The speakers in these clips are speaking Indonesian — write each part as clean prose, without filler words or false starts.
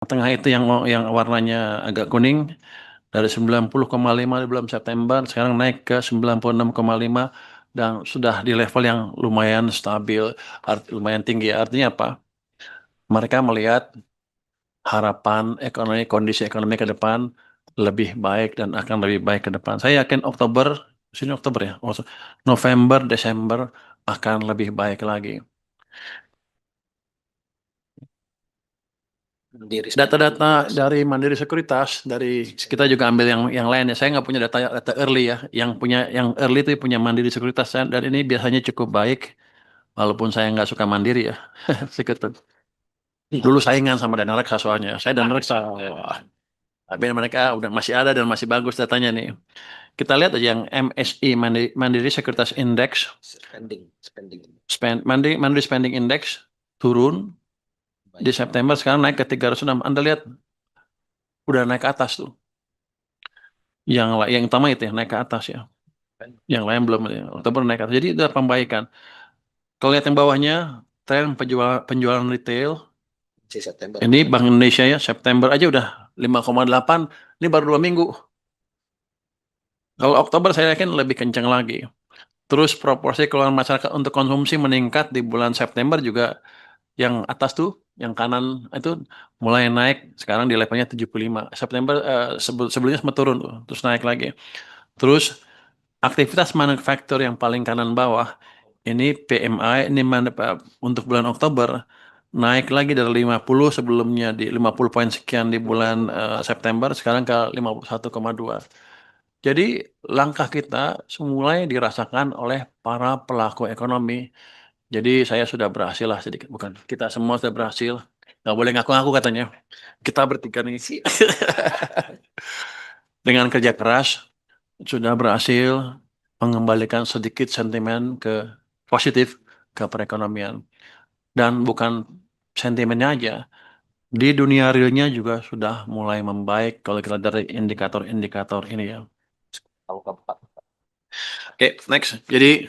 Tengah itu yang warnanya agak kuning dari 90,5 di bulan September sekarang naik ke 96,5 dan sudah di level yang lumayan stabil, lumayan tinggi. Artinya apa? Mereka melihat harapan ekonomi, kondisi ekonomi ke depan lebih baik dan akan lebih baik ke depan. Saya yakin sini Oktober ya, November, Desember akan lebih baik lagi. Mandiri. Data-data dari Mandiri Sekuritas, dari kita juga ambil yang lain ya. Saya nggak punya data early ya. Yang early itu punya Mandiri Sekuritas dan ini biasanya cukup baik, walaupun saya nggak suka Mandiri ya. Sekuritas. Dulu saingan sama Danareksa soalnya. Saya Danareksa, wah. Tapi mereka udah masih ada dan masih bagus datanya nih. Kita lihat aja yang MSI Mandiri Sekuritas Index, Spending. Mandiri Spending Index turun di Baik. September sekarang naik ke 306. Anda lihat udah naik ke atas tuh. Yang utama itu ya naik ke atas ya. Yang lain belum ya. Oktober naik ke atas. Jadi itu ada pembaikan. Kalau lihat yang bawahnya tren penjualan retail Si September. ini Bank Indonesia ya September aja udah 5,8. Ini baru 2 minggu. Kalau Oktober saya yakin lebih kencang lagi. Terus proporsi keluaran masyarakat untuk konsumsi meningkat di bulan September juga yang atas tuh, yang kanan itu mulai naik sekarang di levelnya 75. September sebelumnya sempat turun tuh, terus naik lagi. Terus aktivitas manufaktur yang paling kanan bawah ini PMI ini untuk bulan Oktober naik lagi dari 50 sebelumnya di 50 poin sekian di bulan September sekarang ke 51,2. Jadi langkah kita mulai dirasakan oleh para pelaku ekonomi. Jadi saya sudah berhasil lah sedikit, bukan kita semua sudah berhasil. Nggak boleh ngaku-ngaku katanya. Kita bertiga nih sih dengan kerja keras sudah berhasil mengembalikan sedikit sentimen ke positif ke perekonomian. Dan bukan sentimennya aja, di dunia realnya juga sudah mulai membaik kalau kita dari indikator-indikator ini ya. Tahu keempat. Oke, next. Jadi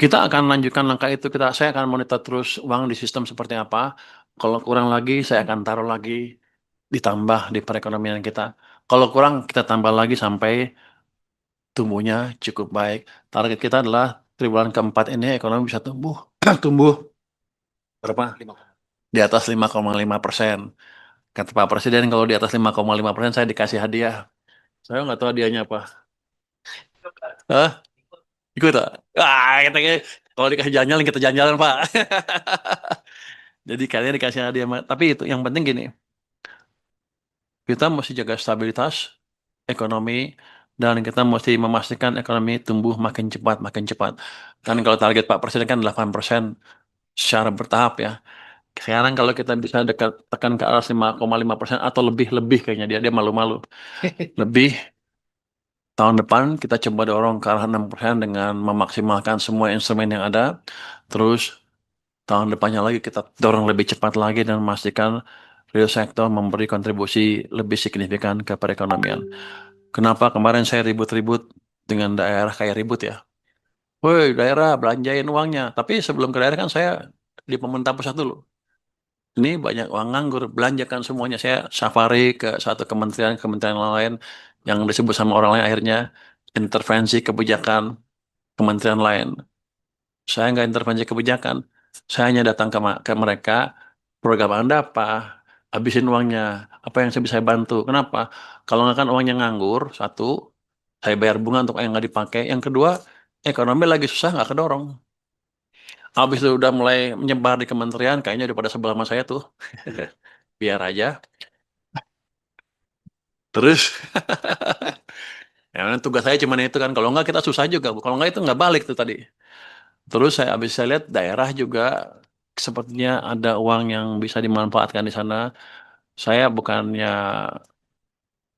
kita akan lanjutkan langkah itu. Saya akan monitor terus uang di sistem seperti apa. Kalau kurang lagi, saya akan taruh lagi ditambah di perekonomian kita. Kalau kurang, kita tambah lagi sampai tumbuhnya cukup baik. Target kita adalah triwulan keempat ini ekonomi bisa tumbuh, tumbuh berapa? 5. Di atas 5,5%. Kata Pak Presiden, kalau di atas 5,5% saya dikasih hadiah. Saya nggak tahu hadiahnya apa. Hah? Ikut tak? Kita kalau dikasih jalan-jalan, kita jalan-jalan, Pak. Jadi kalian dikasih hadiah. Tapi itu yang penting gini, kita mesti jaga stabilitas ekonomi dan kita mesti memastikan ekonomi tumbuh makin cepat, makin cepat. Kan kalau target Pak Presiden kan 8% secara bertahap ya. Sekarang kalau kita bisa dekat tekan ke atas 5,5% atau lebih kayaknya dia malu-malu. Lebih tahun depan kita coba dorong ke arah 6% dengan memaksimalkan semua instrumen yang ada. Terus tahun depannya lagi kita dorong lebih cepat lagi dan memastikan real sektor memberi kontribusi lebih signifikan ke perekonomian. Kenapa kemarin saya ribut-ribut dengan daerah kayak ribut ya? Woi, daerah belanjain uangnya. Tapi sebelum ke daerah kan saya di pemerintah pusat dulu. Ini banyak uang nganggur, belanjakan semuanya. Saya safari ke satu kementerian lain yang disebut sama orang lain akhirnya intervensi kebijakan kementerian lain. Saya nggak intervensi kebijakan. Saya hanya datang ke mereka, program Anda apa? Habisin uangnya. Apa yang saya bisa bantu? Kenapa? Kalau nggak kan uangnya nganggur, satu, saya bayar bunga untuk yang nggak dipakai. Yang kedua, ekonomi lagi susah nggak kedorong. Habis itu udah mulai menyebar di kementerian, kayaknya udah pada sebelah sama saya tuh. Biar aja. Terus, ya tugas saya cuma itu kan. Kalau nggak kita susah juga. Kalau nggak itu nggak balik tuh tadi. Terus saya lihat daerah juga sepertinya ada uang yang bisa dimanfaatkan di sana. Saya bukannya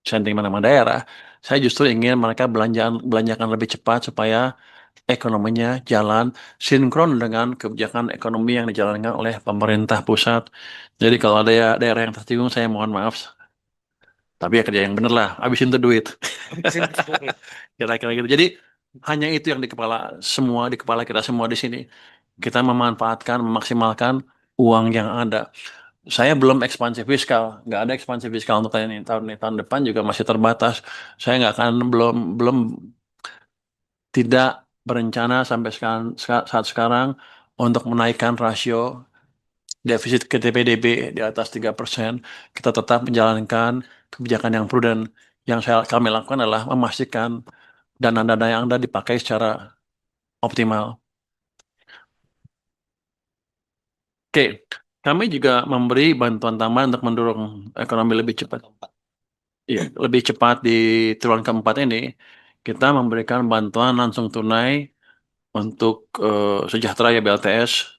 sentimen sama daerah. Saya justru ingin mereka belanjakan lebih cepat supaya ekonominya jalan sinkron dengan kebijakan ekonomi yang dijalankan oleh pemerintah pusat. Jadi kalau ada daerah yang tersinggung, saya mohon maaf. Tapi ya kerja yang bener lah, habisin tuh duit. Kira-kira gitu. Jadi hanya itu yang di kepala kita semua di sini. Kita memanfaatkan, memaksimalkan uang yang ada. Saya belum ekspansi fiskal, nggak ada ekspansi fiskal untuk tahun ini, tahun depan juga masih terbatas. Saya nggak akan belum belum tidak berencana sampai sekarang, saat sekarang untuk menaikkan rasio defisit ke TPDB di atas 3%. Kita tetap menjalankan kebijakan yang prudent. Yang kami lakukan adalah memastikan dana-dana yang ada dipakai secara optimal. Oke, kami juga memberi bantuan tambahan untuk mendorong ekonomi lebih cepat. Keempat. Iya, lebih cepat di triwulan keempat ini, kita memberikan bantuan langsung tunai untuk Sejahtera ya BLTS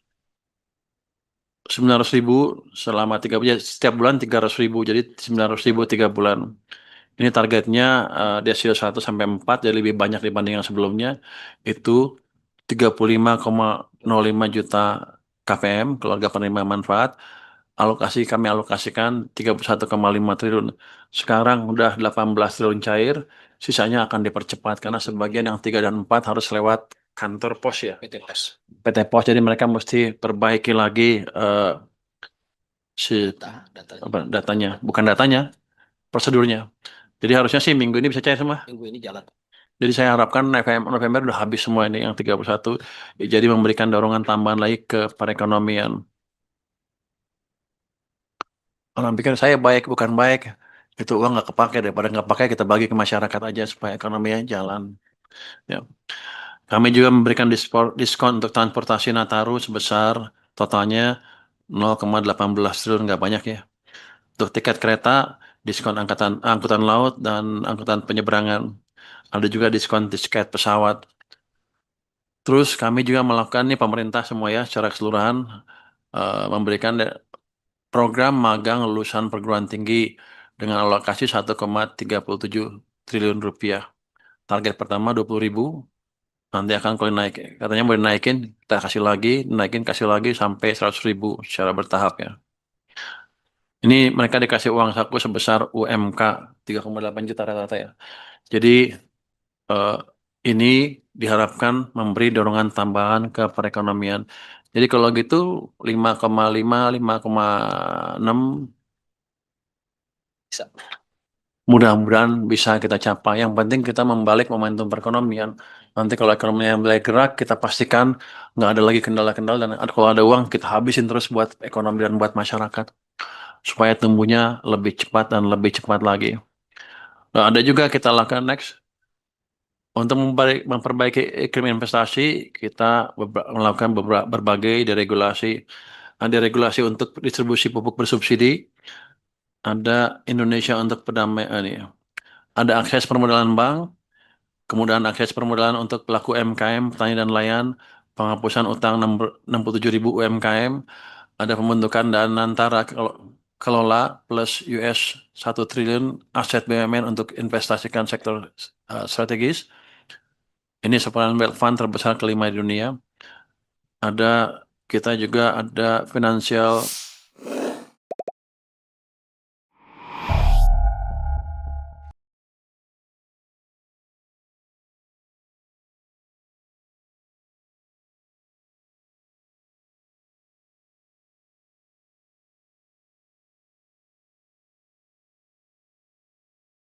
900.000 selama 3 bulan, ya, setiap bulan 300.000, jadi 900.000 3 bulan. Ini targetnya desio 1 sampai 4, jadi lebih banyak dibanding yang sebelumnya. Itu 35,05 juta KPM, keluarga penerima manfaat. Kami alokasikan 31,5 triliun. Sekarang udah 18 triliun cair, sisanya akan dipercepat karena sebagian yang 3 dan 4 harus lewat kantor pos ya. PT Pos. PT Pos, jadi mereka mesti perbaiki lagi si datanya, bukan datanya, prosedurnya. Jadi harusnya sih minggu ini bisa cair semua. Minggu ini jalan. Jadi saya harapkan November udah habis semua ini yang 31. Jadi memberikan dorongan tambahan lagi ke perekonomian. Orang pikir saya baik, bukan baik. Itu uang nggak kepake, daripada nggak pakai kita bagi ke masyarakat aja supaya ekonominya jalan. Ya. Kami juga memberikan diskon untuk transportasi Nataru sebesar totalnya 0,18 triliun, nggak banyak ya. Untuk tiket kereta, diskon angkutan laut dan angkutan penyeberangan. Ada juga diskon tiket pesawat. Terus kami juga melakukan ini pemerintah semua ya secara keseluruhan memberikan program magang lulusan perguruan tinggi dengan alokasi 1,37 triliun rupiah. Target pertama 20.000, nanti akan kalau naik, katanya boleh naikin, kita kasih lagi sampai 100.000 secara bertahap ya. Ini mereka dikasih uang saku sebesar UMK 3,8 juta rata-rata ya. Jadi eh, ini diharapkan memberi dorongan tambahan ke perekonomian. Jadi kalau gitu 5,5, 5,6 Bisa. mudah-mudahan bisa kita capai. Yang penting kita membalik momentum perekonomian. Nanti kalau ekonominya mulai gerak, kita pastikan nggak ada lagi kendala-kendala dan kalau ada uang kita habisin terus buat ekonomi dan buat masyarakat supaya tumbuhnya lebih cepat dan lebih cepat lagi. Nah, ada juga kita lakukan next untuk memperbaiki iklim investasi, kita melakukan berbagai deregulasi. Ada regulasi untuk distribusi pupuk bersubsidi, ada Indonesia untuk perdamaian ya. Ada akses permodalan bank, kemudahan akses permodalan untuk pelaku UMKM, petani dan nelayan, penghapusan utang 67.000 UMKM, ada pembentukan dana antara kelola plus US 1 triliun aset BUMN untuk investasikan sektor strategis. Ini sovereign wealth fund terbesar kelima di dunia. Kita juga ada financial